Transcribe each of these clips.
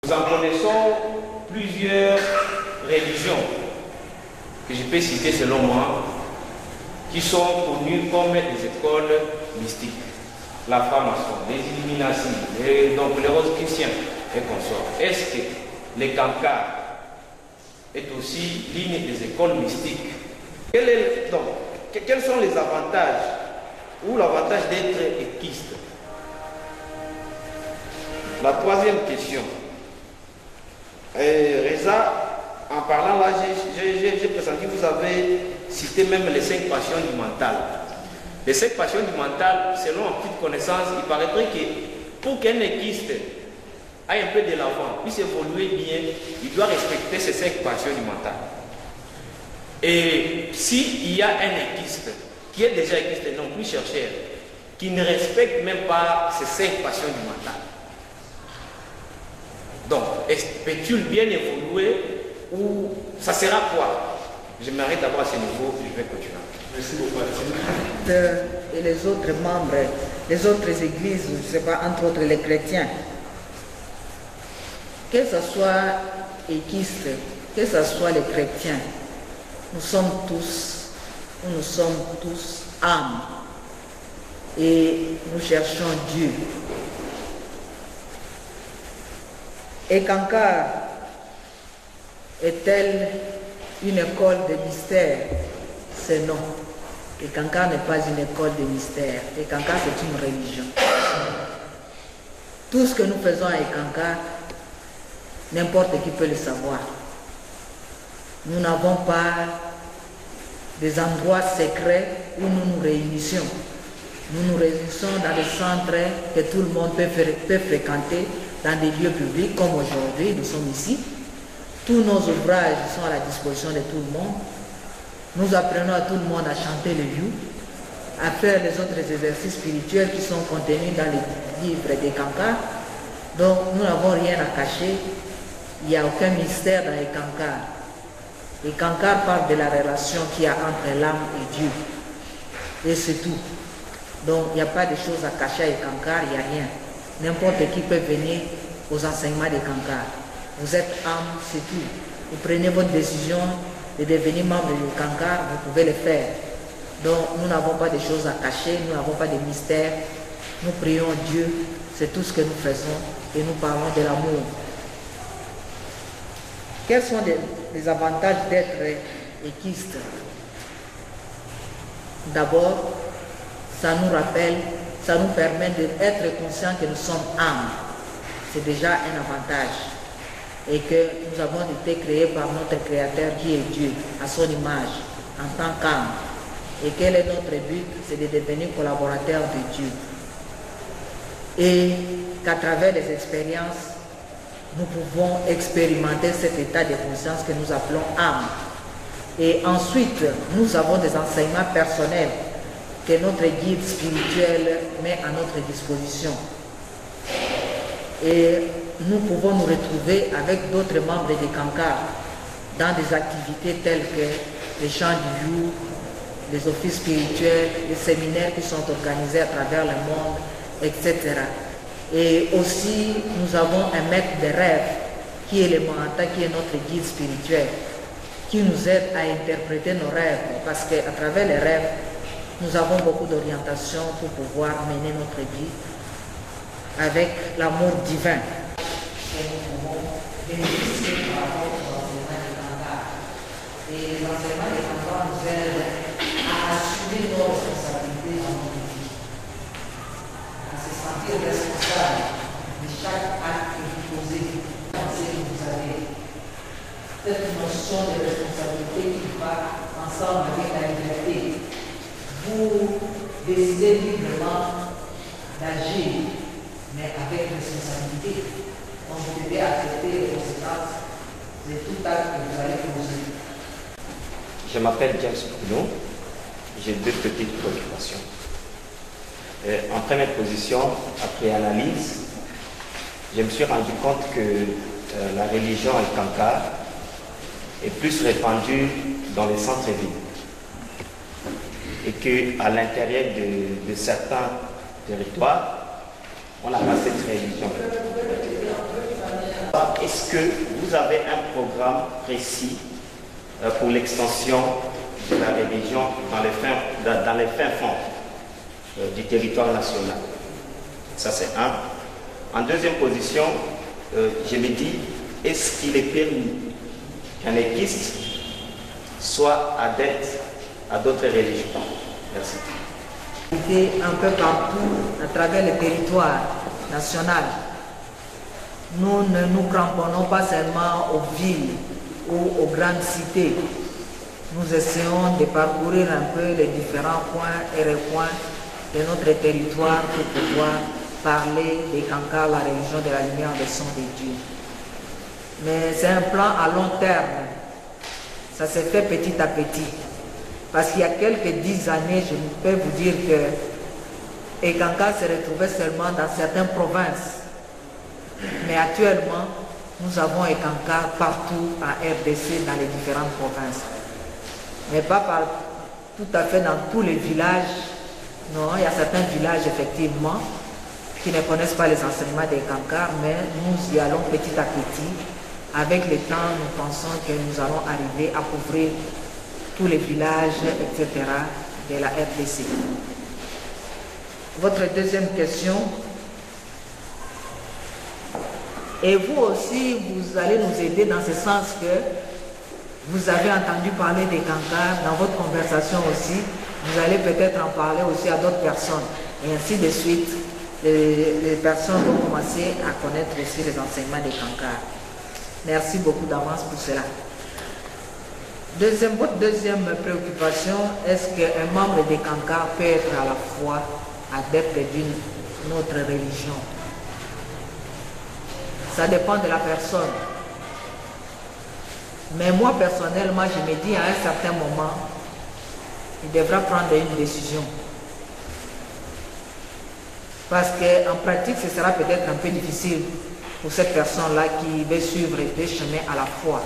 Nous en connaissons plusieurs religions que je peux citer selon moi, qui sont connues comme des écoles mystiques. La franc-maçon, les Illuminati, donc les roses-chrétiens et consorts. Est-ce que les Kankar est aussi l'une des écoles mystiques? Quels sont les avantages ou l'avantage d'être équiste? La troisième question. Reza, en parlant là, j'ai pressenti que vous avez cité même les 5 passions du mental. Les 5 passions du mental, selon ma petite connaissance, il paraîtrait que pour qu'un équiste aille un peu de l'avant, puisse évoluer bien, il doit respecter ces 5 passions du mental. Et s'il y a un équiste qui est déjà équiste, non plus chercheur, qui ne respecte même pas ces 5 passions du mental, donc, peut-il bien évoluer ou ça sera quoi? Je m'arrête d'abord à ce niveau, je vais continuer. Merci beaucoup. Et les autres membres, les autres églises, je ne sais pas, entre autres les chrétiens, que ce soit équistes, que ce soit les chrétiens, nous sommes tous âmes et nous cherchons Dieu. Et Kankar est-elle une école de mystère? C'est non. Et Kankar n'est pas une école de mystère. Et Kankar, c'est une religion. Tout ce que nous faisons avec Kankar, n'importe qui peut le savoir. Nous n'avons pas des endroits secrets où nous nous réunissons. Nous nous réunissons dans des centres que tout le monde peut fréquenter, dans des lieux publics comme aujourd'hui, nous sommes ici. Tous nos ouvrages sont à la disposition de tout le monde. Nous apprenons à tout le monde à chanter le you, à faire les autres exercices spirituels qui sont contenus dans les livres des Kankar. Donc nous n'avons rien à cacher, il n'y a aucun mystère dans les Kankar. Les Kankar parlent de la relation qu'il y a entre l'âme et Dieu. Et c'est tout. Donc il n'y a pas de choses à cacher avec Kankar, il n'y a rien. N'importe qui peut venir aux enseignements des Kankar. Vous êtes âme, c'est tout. Vous prenez votre décision de devenir membre du Kankar, vous pouvez le faire. Donc nous n'avons pas de choses à cacher, nous n'avons pas de mystère. Nous prions Dieu, c'est tout ce que nous faisons et nous parlons de l'amour. Quels sont les avantages d'être équiste? D'abord, ça nous rappelle, ça nous permet d'être conscients que nous sommes âmes. C'est déjà un avantage. Et que nous avons été créés par notre Créateur qui est Dieu, à son image, en tant qu'âme. Et quel est notre but? C'est de devenir collaborateur de Dieu. Et qu'à travers les expériences, nous pouvons expérimenter cet état de conscience que nous appelons âme. Et ensuite, nous avons des enseignements personnels que notre guide spirituel met à notre disposition. Et nous pouvons nous retrouver avec d'autres membres des Kankar dans des activités telles que les chants du jour, les offices spirituels, les séminaires qui sont organisés à travers le monde, etc. Et aussi, nous avons un maître de rêve qui est le Mahanta, qui est notre guide spirituel, qui nous aide à interpréter nos rêves, parce qu'à travers les rêves, nous avons beaucoup d'orientation pour pouvoir mener notre vie avec l'amour divin. Et nous pouvons bénéficier par rapport aux enseignements des Kankar. Et les enseignements des Kankar nous aident à assumer nos responsabilités dans notre vie, à se sentir responsable de chaque acte que vous posez. Pensez que vous avez cette notion de responsabilité qui va ensemble avec la liberté. Vous décidez librement d'agir, mais avec responsabilité. Donc vous devez accepter les conséquences de tout acte que vous allez poser. Je m'appelle James Bruno, j'ai 2 petites préoccupations. En première position, après analyse, je me suis rendu compte que la religion al-Kankar est plus répandue dans les centres-villes et qu'à l'intérieur de certains territoires, on n'a pas cette religion. Est-ce que vous avez un programme précis pour l'extension de la religion dans les fins fonds du territoire national? Ça, c'est un. En deuxième position, je me dis, est-ce qu'il est permis qu'un équiste soit adepte à d'autres religions? Merci. Un peu partout, à travers le territoire national, nous ne nous cramponnons pas seulement aux villes ou aux grandes cités. Nous essayons de parcourir un peu les différents coins et recoins de notre territoire pour pouvoir parler des Kankars, la religion de la lumière des sons de Dieu. Mais c'est un plan à long terme. Ça s'est fait petit à petit. Parce qu'il y a quelques 10 années, je peux vous dire que les Kankars se retrouvaient seulement dans certaines provinces. Mais actuellement, nous avons les Kankars partout en RDC, dans les différentes provinces. Mais pas tout à fait dans tous les villages. Non, il y a certains villages, effectivement, qui ne connaissent pas les enseignements des Kankars, mais nous y allons petit à petit. Avec le temps, nous pensons que nous allons arriver à couvrir tous les villages, etc. de la RDC. Votre deuxième question. Et vous aussi, vous allez nous aider dans ce sens que vous avez entendu parler des Kankars dans votre conversation aussi. Vous allez peut-être en parler aussi à d'autres personnes. Et ainsi de suite, les personnes vont commencer à connaître aussi les enseignements des Kankars. Merci beaucoup d'avance pour cela. Votre deuxième préoccupation, est-ce qu'un membre des Kankars peut être à la fois adepte d'une autre religion? Ça dépend de la personne. Mais moi, personnellement, je me dis à un certain moment, il devra prendre une décision. Parce qu'en pratique, ce sera peut-être un peu difficile pour cette personne-là qui veut suivre des chemins à la fois.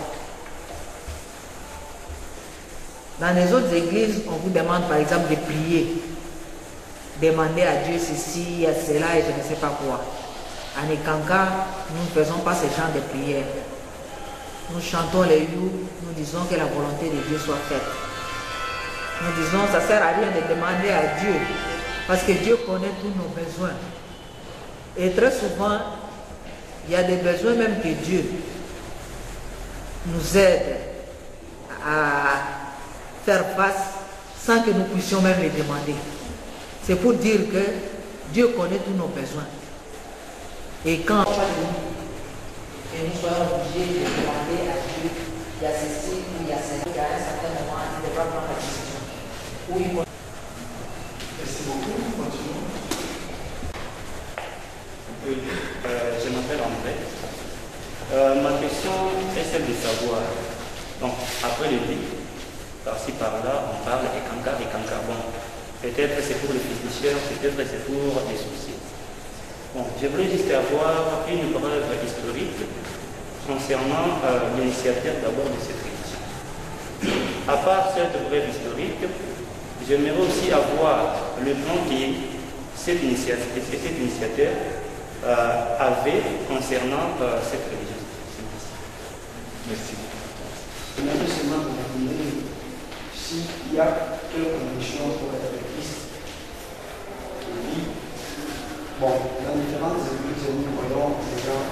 Dans les autres églises, on vous demande par exemple de prier, demander à Dieu ceci, à cela et je ne sais pas quoi. En Kankars, nous ne faisons pas ce genre de prière. Nous chantons les you, nous disons que la volonté de Dieu soit faite. Nous disons que ça ne sert à rien de demander à Dieu, parce que Dieu connaît tous nos besoins. Et très souvent, il y a des besoins même que Dieu nous aide à faire face sans que nous puissions même les demander. C'est pour dire que Dieu connaît tous nos besoins. Et quand et nous soyons obligés de demander à Dieu, il y a ceci ou il y a cela, il y a un certain moment, il devra prendre la décision. Merci beaucoup, continuons. Oui, je m'appelle André. Ma question est celle de savoir. Donc, après le livre, par-ci par-là, on parle des Kankars. Bon, peut-être c'est pour les féticheurs, peut-être c'est pour les soucis. Bon, je voulais juste avoir une preuve historique concernant l'initiateur d'abord de cette religion. À part cette preuve historique, j'aimerais aussi avoir le plan que cet initiateur avait concernant cette religion. Merci. Je voudrais seulement vous demander s'il y a quelle condition pour être église. Oui. Bon, dans différentes églises, nous voyons des gens